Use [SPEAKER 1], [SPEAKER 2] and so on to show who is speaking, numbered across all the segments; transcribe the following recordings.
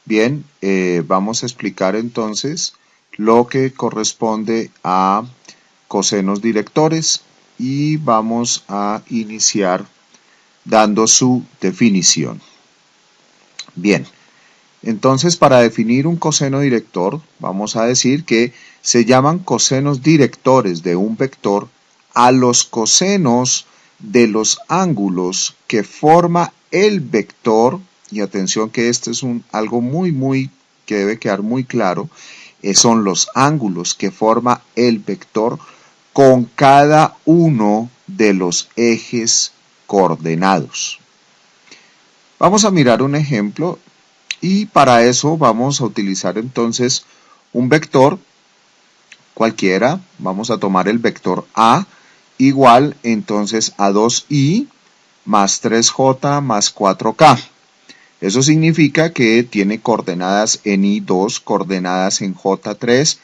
[SPEAKER 1] Bien, vamos a explicar entonces lo que corresponde a cosenos directores y vamos a iniciar dando su definición. Bien, entonces para definir un coseno director vamos a decir que se llaman cosenos directores de un vector a los cosenos de los ángulos que forma el vector, y atención que este es algo que debe quedar muy claro, son los ángulos que forma el vector con cada uno de los ejes coordenados. Vamos a mirar un ejemplo y para eso vamos a utilizar entonces un vector cualquiera. Vamos a tomar el vector A igual entonces a 2i más 3j más 4k. Eso significa que tiene coordenadas en i2, coordenadas en j3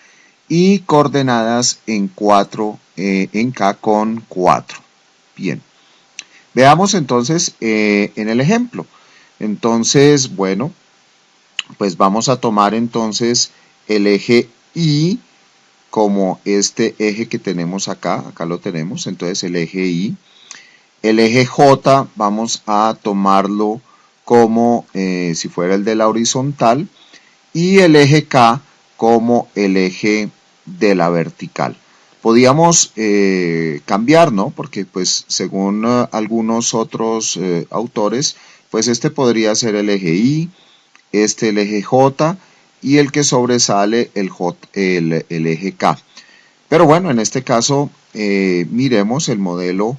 [SPEAKER 1] y coordenadas en k con 4. Bien, veamos entonces en el ejemplo. Entonces, bueno, pues vamos a tomar entonces el eje I como este eje que tenemos acá lo tenemos, entonces el eje I. El eje J vamos a tomarlo como si fuera el de la horizontal y el eje K como el eje de la vertical. Podíamos cambiar, ¿no? Porque pues según algunos otros autores, pues este podría ser el eje I, el eje J y el que sobresale el eje K. Pero bueno, en este caso miremos el modelo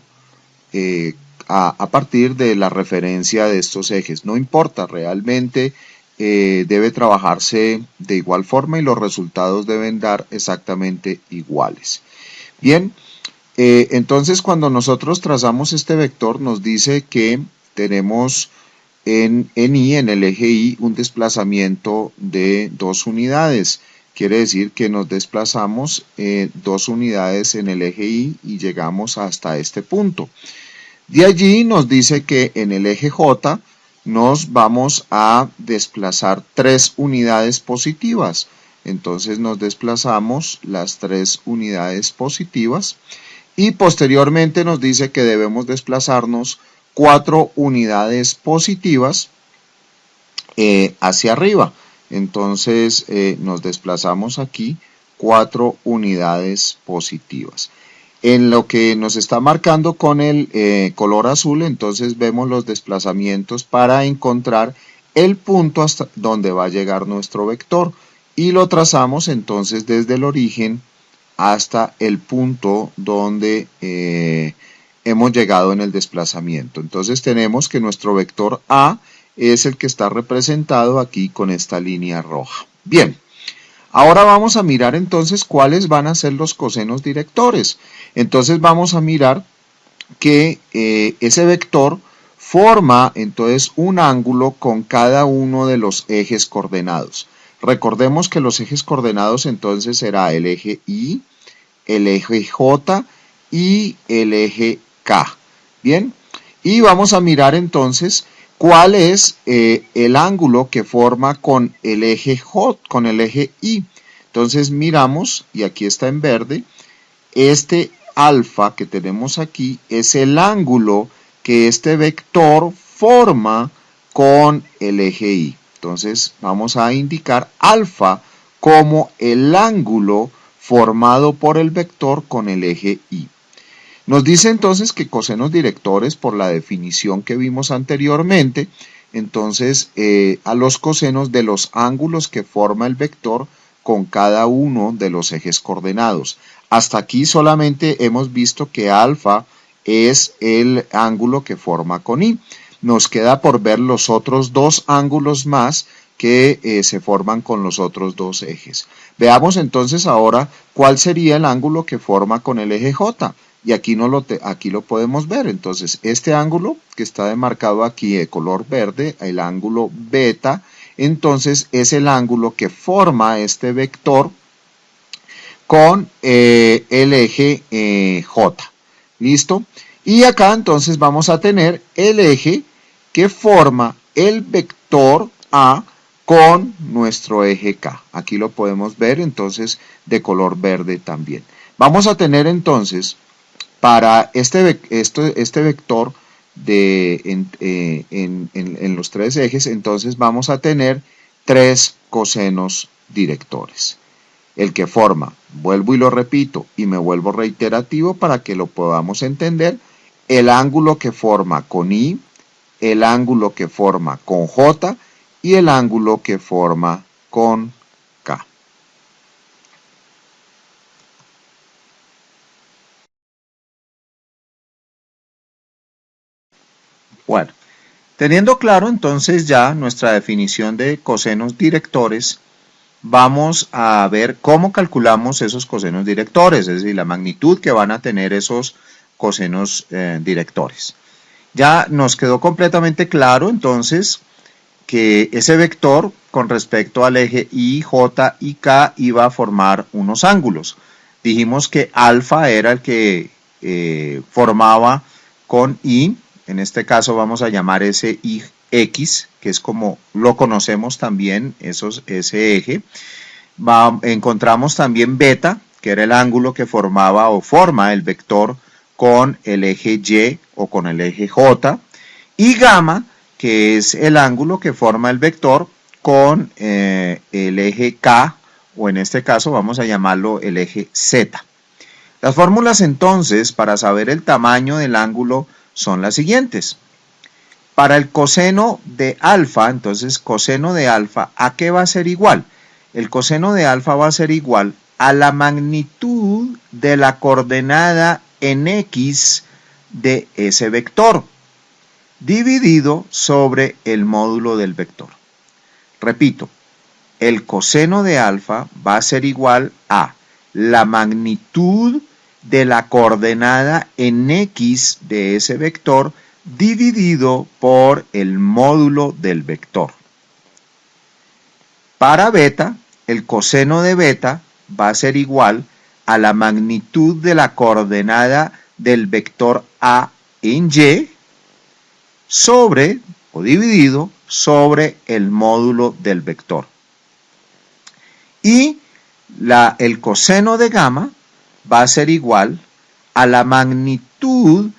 [SPEAKER 1] a partir de la referencia de estos ejes. No importa, realmente debe trabajarse de igual forma y los resultados deben dar exactamente iguales. Bien, entonces cuando nosotros trazamos este vector nos dice que tenemos en el eje Y, un desplazamiento de 2 unidades. Quiere decir que nos desplazamos 2 unidades en el eje Y y llegamos hasta este punto. De allí nos dice que en el eje J nos vamos a desplazar 3 unidades positivas. Entonces nos desplazamos las 3 unidades positivas y posteriormente nos dice que debemos desplazarnos 4 unidades positivas hacia arriba. Entonces nos desplazamos aquí 4 unidades positivas. En lo que nos está marcando con el color azul, entonces vemos los desplazamientos para encontrar el punto hasta donde va a llegar nuestro vector y lo trazamos entonces desde el origen hasta el punto donde hemos llegado en el desplazamiento. Entonces tenemos que nuestro vector A es el que está representado aquí con esta línea roja. Bien, ahora vamos a mirar entonces cuáles van a ser los cosenos directores. Entonces vamos a mirar que ese vector forma entonces un ángulo con cada uno de los ejes coordenados. Recordemos que los ejes coordenados entonces será el eje Y, el eje J y el eje K. Bien, y vamos a mirar entonces cuál es el ángulo que forma con el eje J, con el eje Y. Entonces miramos, y aquí está en verde, este alfa que tenemos aquí es el ángulo que este vector forma con el eje Y. Entonces vamos a indicar alfa como el ángulo formado por el vector con el eje Y. Nos dice entonces que cosenos directores, por la definición que vimos anteriormente, entonces a los cosenos de los ángulos que forma el vector con cada uno de los ejes coordenados. Hasta aquí solamente hemos visto que alfa es el ángulo que forma con Y. Nos queda por ver los otros dos ángulos más que se forman con los otros dos ejes. Veamos entonces ahora cuál sería el ángulo que forma con el eje J. Y aquí lo podemos ver. Entonces, este ángulo que está demarcado aquí de color verde, el ángulo beta, entonces es el ángulo que forma este vector con el eje J. ¿Listo? Y acá entonces vamos a tener el eje que forma el vector A con nuestro eje K. Aquí lo podemos ver entonces de color verde también. Vamos a tener entonces para este vector en los tres ejes, entonces vamos a tener tres cosenos directores. El que forma, vuelvo y lo repito y me vuelvo reiterativo para que lo podamos entender, el ángulo que forma con I, el ángulo que forma con J y el ángulo que forma con K. Bueno, teniendo claro entonces ya nuestra definición de cosenos directores, vamos a ver cómo calculamos esos cosenos directores, es decir, la magnitud que van a tener esos cosenos directores. Ya nos quedó completamente claro entonces que ese vector con respecto al eje I, J y K iba a formar unos ángulos. Dijimos que alfa era el que formaba con I, en este caso vamos a llamar ese X, que es como lo conocemos también, ese eje. Encontramos también beta, que era el ángulo que formaba o forma el vector con el eje Y o con el eje J, y gamma, que es el ángulo que forma el vector con el eje K, o en este caso vamos a llamarlo el eje Z. Las fórmulas entonces para saber el tamaño del ángulo son las siguientes. Para el coseno de alfa, entonces coseno de alfa, ¿a qué va a ser igual? El coseno de alfa va a ser igual a la magnitud de la coordenada en X de ese vector, dividido sobre el módulo del vector. Repito, el coseno de alfa va a ser igual a la magnitud de la coordenada en X de ese vector dividido por el módulo del vector. Para beta, el coseno de beta va a ser igual a la magnitud de la coordenada del vector A en Y sobre o dividido sobre el módulo del vector. Y el coseno de gamma va a ser igual a la magnitud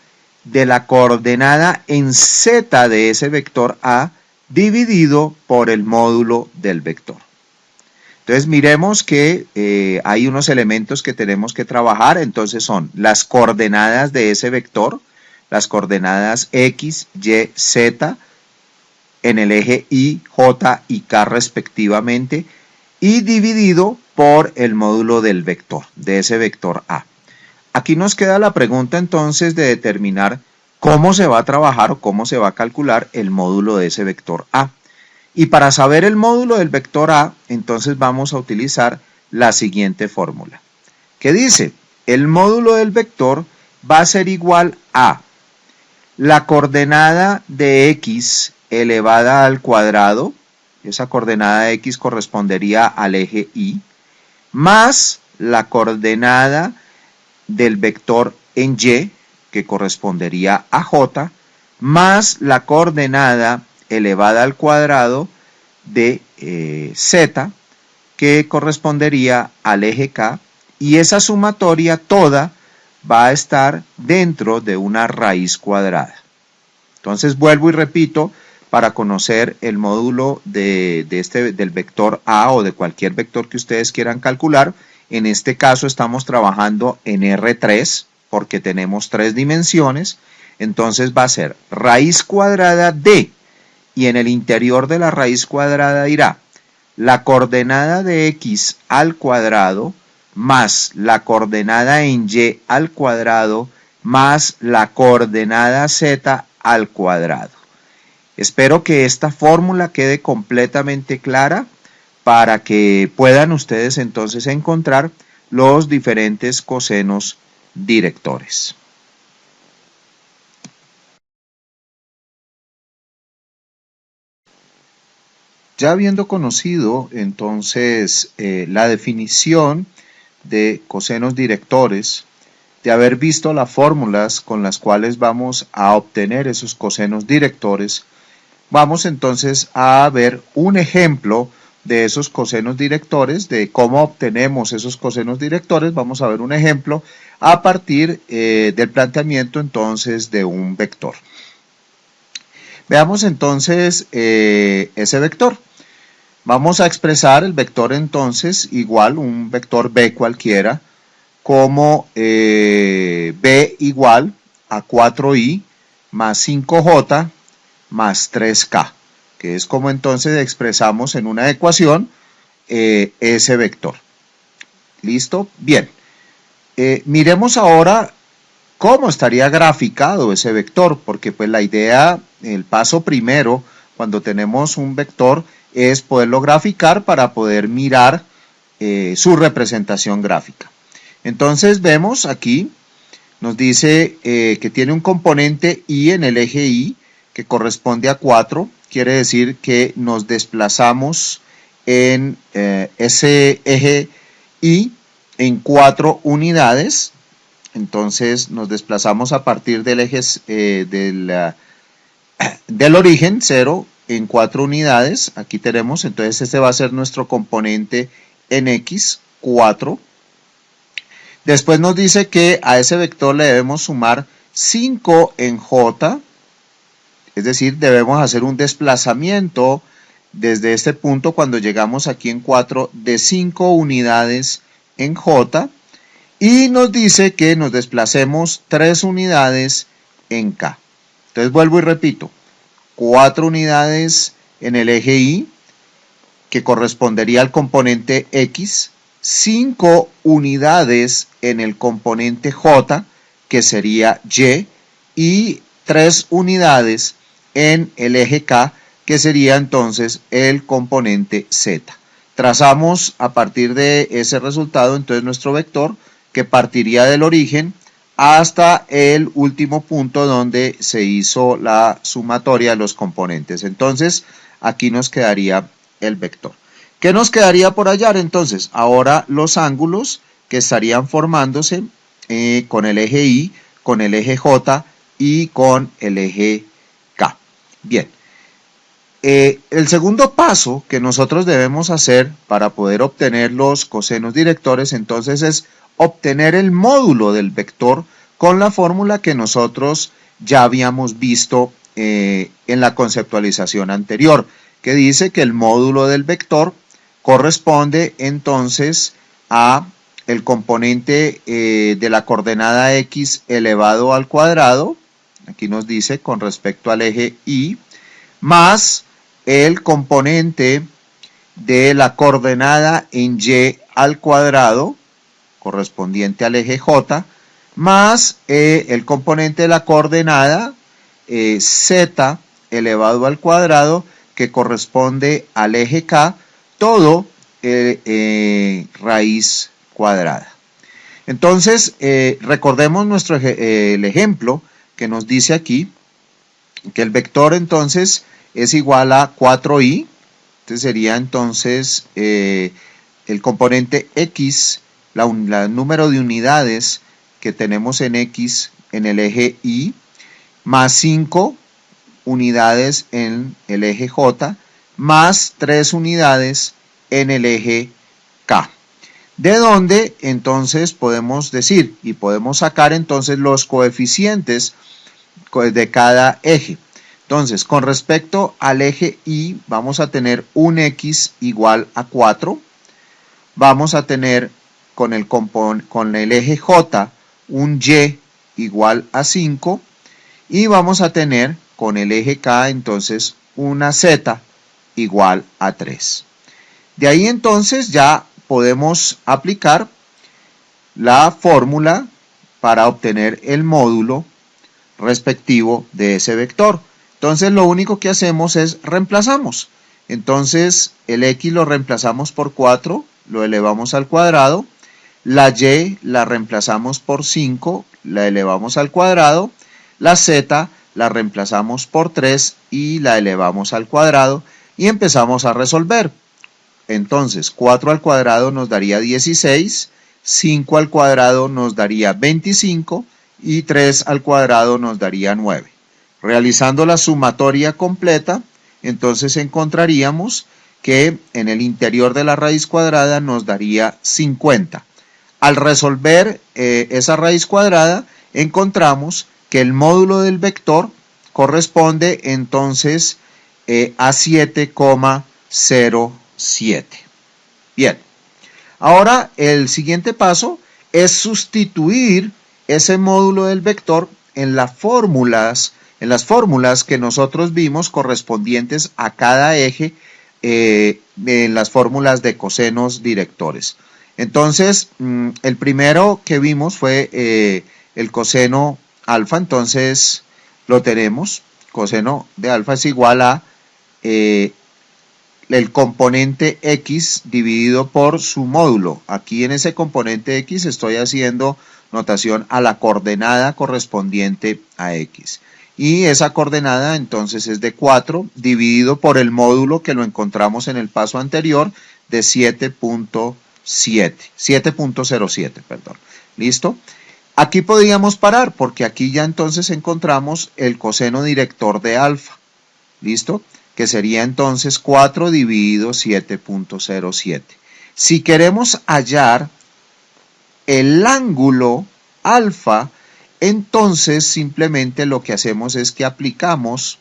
[SPEAKER 1] de la coordenada en Z de ese vector A dividido por el módulo del vector. Entonces miremos que hay unos elementos que tenemos que trabajar, entonces son las coordenadas de ese vector, las coordenadas X, Y, Z en el eje Y, J y K respectivamente, y dividido por el módulo del vector, de ese vector A. Aquí nos queda la pregunta entonces de determinar cómo se va a trabajar o cómo se va a calcular el módulo de ese vector A. Y para saber el módulo del vector A, entonces vamos a utilizar la siguiente fórmula, que dice, el módulo del vector va a ser igual a la coordenada de X elevada al cuadrado, esa coordenada de X correspondería al eje Y, más la coordenada del vector en Y, que correspondería a J, más la coordenada elevada al cuadrado de Z, que correspondería al eje K, y esa sumatoria toda va a estar dentro de una raíz cuadrada. Entonces vuelvo y repito, para conocer el módulo del vector A o de cualquier vector que ustedes quieran calcular, en este caso estamos trabajando en R3 porque tenemos 3 dimensiones, entonces va a ser raíz cuadrada de, y en el interior de la raíz cuadrada irá la coordenada de X al cuadrado más la coordenada en Y al cuadrado más la coordenada Z al cuadrado. Espero que esta fórmula quede completamente clara para que puedan ustedes entonces encontrar los diferentes cosenos directores. Ya habiendo conocido entonces la definición de cosenos directores, de haber visto las fórmulas con las cuales vamos a obtener esos cosenos directores, Vamos entonces a ver un ejemplo de esos cosenos directores, de cómo obtenemos esos cosenos directores. Vamos a ver un ejemplo a partir del planteamiento entonces de un vector. Veamos entonces ese vector. Vamos a expresar el vector entonces igual, un vector b cualquiera, como b igual a 4i más 5j más 3k, que es como entonces expresamos en una ecuación ese vector. ¿Listo? Bien. Miremos ahora cómo estaría graficado ese vector, porque pues la idea, el paso primero, cuando tenemos un vector, es poderlo graficar para poder mirar su representación gráfica. Entonces vemos aquí, nos dice que tiene un componente y en el eje y, que corresponde a 4, quiere decir que nos desplazamos en ese eje y en 4 unidades. Entonces nos desplazamos a partir del eje del origen 0 en 4 unidades. Aquí tenemos, entonces este va a ser nuestro componente en x, 4. Después nos dice que a ese vector le debemos sumar 5 en j, es decir, debemos hacer un desplazamiento desde este punto cuando llegamos aquí en 4 de 5 unidades en j. Y nos dice que nos desplacemos 3 unidades en k. Entonces vuelvo y repito, 4 unidades en el eje y, que correspondería al componente x, 5 unidades en el componente j, que sería y 3 unidades en el eje k, que sería entonces el componente z. Trazamos a partir de ese resultado entonces nuestro vector, que partiría del origen hasta el último punto donde se hizo la sumatoria de los componentes. Entonces aquí nos quedaría el vector. ¿Qué nos quedaría por hallar entonces? Ahora los ángulos que estarían formándose con el eje y, con el eje j y con el eje k. Bien. El segundo paso que nosotros debemos hacer para poder obtener los cosenos directores entonces es obtener el módulo del vector con la fórmula que nosotros ya habíamos visto en la conceptualización anterior, que dice que el módulo del vector corresponde entonces a el componente de la coordenada x elevado al cuadrado, aquí nos dice con respecto al eje y, más el componente de la coordenada en y al cuadrado, correspondiente al eje j, más el componente de la coordenada z elevado al cuadrado, que corresponde al eje k, todo raíz cuadrada. Entonces, recordemos el ejemplo que nos dice aquí, que el vector entonces es igual a 4i, entonces sería entonces el componente x, el número de unidades que tenemos en x en el eje y, más 5 unidades en el eje j, más 3 unidades en el eje k. De donde entonces podemos decir y podemos sacar entonces los coeficientes de cada eje. Entonces, con respecto al eje y, vamos a tener un x igual a 4. Vamos a tener con el eje j un y igual a 5. Y vamos a tener con el eje k entonces una z igual a 3. De ahí entonces ya podemos aplicar la fórmula para obtener el módulo respectivo de ese vector. Entonces lo único que hacemos es reemplazamos. Entonces el x lo reemplazamos por 4, lo elevamos al cuadrado. La y la reemplazamos por 5, la elevamos al cuadrado. La z la reemplazamos por 3 y la elevamos al cuadrado. Y empezamos a resolver. Entonces 4 al cuadrado nos daría 16, 5 al cuadrado nos daría 25 y 3 al cuadrado nos daría 9. Realizando la sumatoria completa, entonces encontraríamos que en el interior de la raíz cuadrada nos daría 50. Al resolver esa raíz cuadrada, encontramos que el módulo del vector corresponde entonces a 7,07. Bien, ahora el siguiente paso es sustituir ese módulo del vector en las fórmulas que nosotros vimos correspondientes a cada eje en las fórmulas de cosenos directores. Entonces, el primero que vimos fue el coseno alfa, entonces lo tenemos, coseno de alfa es igual a el componente x dividido por su módulo. Aquí en ese componente x estoy haciendo notación a la coordenada correspondiente a x. Y esa coordenada entonces es de 4 dividido por el módulo que lo encontramos en el paso anterior de 7.07, perdón. ¿Listo? Aquí podríamos parar porque aquí ya entonces encontramos el coseno director de alfa. ¿Listo? Que sería entonces 4 dividido 7.07. Si queremos hallar el ángulo alfa, entonces simplemente lo que hacemos es que aplicamos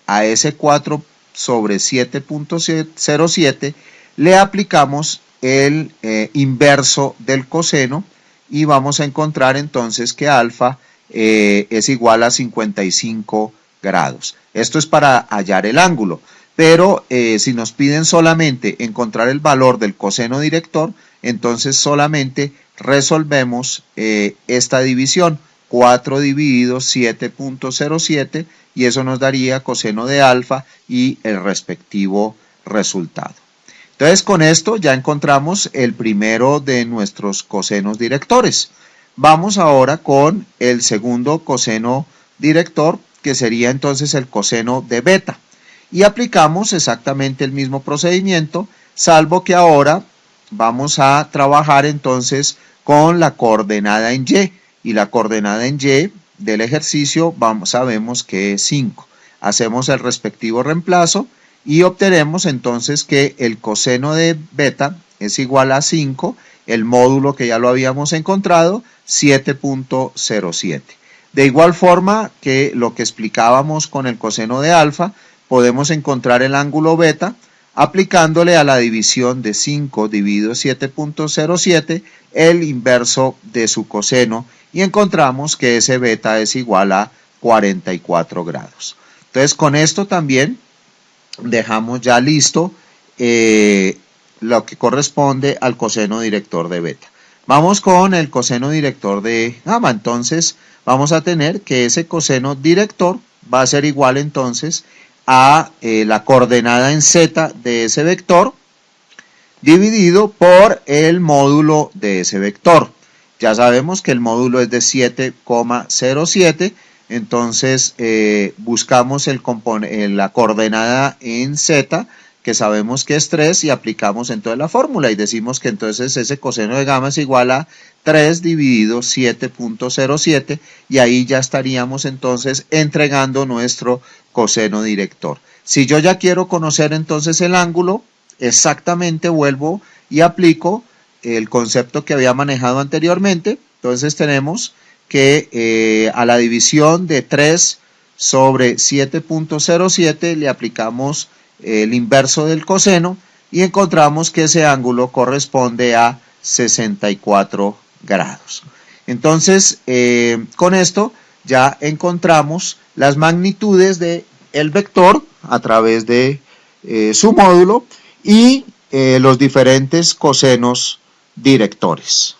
[SPEAKER 1] a ese 4 sobre 7.07, le aplicamos el inverso del coseno y vamos a encontrar entonces que alfa es igual a 55 grados. Esto es para hallar el ángulo, pero si nos piden solamente encontrar el valor del coseno director, entonces solamente resolvemos esta división, 4 dividido 7.07, y eso nos daría coseno de alfa y el respectivo resultado. Entonces con esto ya encontramos el primero de nuestros cosenos directores. Vamos ahora con el segundo coseno director, que sería entonces el coseno de beta. Y aplicamos exactamente el mismo procedimiento, salvo que ahora vamos a trabajar entonces con la coordenada en y. Y la coordenada en y del ejercicio sabemos que es 5. Hacemos el respectivo reemplazo y obtenemos entonces que el coseno de beta es igual a 5, el módulo que ya lo habíamos encontrado, 7.07. De igual forma que lo que explicábamos con el coseno de alfa, podemos encontrar el ángulo beta aplicándole a la división de 5 dividido 7.07 el inverso de su coseno y encontramos que ese beta es igual a 44 grados. Entonces con esto también dejamos ya listo lo que corresponde al coseno director de beta. Vamos con el coseno director de gamma. Entonces vamos a tener que ese coseno director va a ser igual entonces a la coordenada en z de ese vector dividido por el módulo de ese vector. Ya sabemos que el módulo es de 7,07, entonces buscamos la coordenada en z, que sabemos que es 3, y aplicamos entonces la fórmula y decimos que entonces ese coseno de gamma es igual a 3 dividido 7.07 y ahí ya estaríamos entonces entregando nuestro coseno director. Si yo ya quiero conocer entonces el ángulo, exactamente vuelvo y aplico el concepto que había manejado anteriormente. Entonces tenemos que a la división de 3 sobre 7.07 le aplicamos el inverso del coseno y encontramos que ese ángulo corresponde a 64 grados. Entonces con esto ya encontramos las magnitudes del vector a través de su módulo y los diferentes cosenos directores.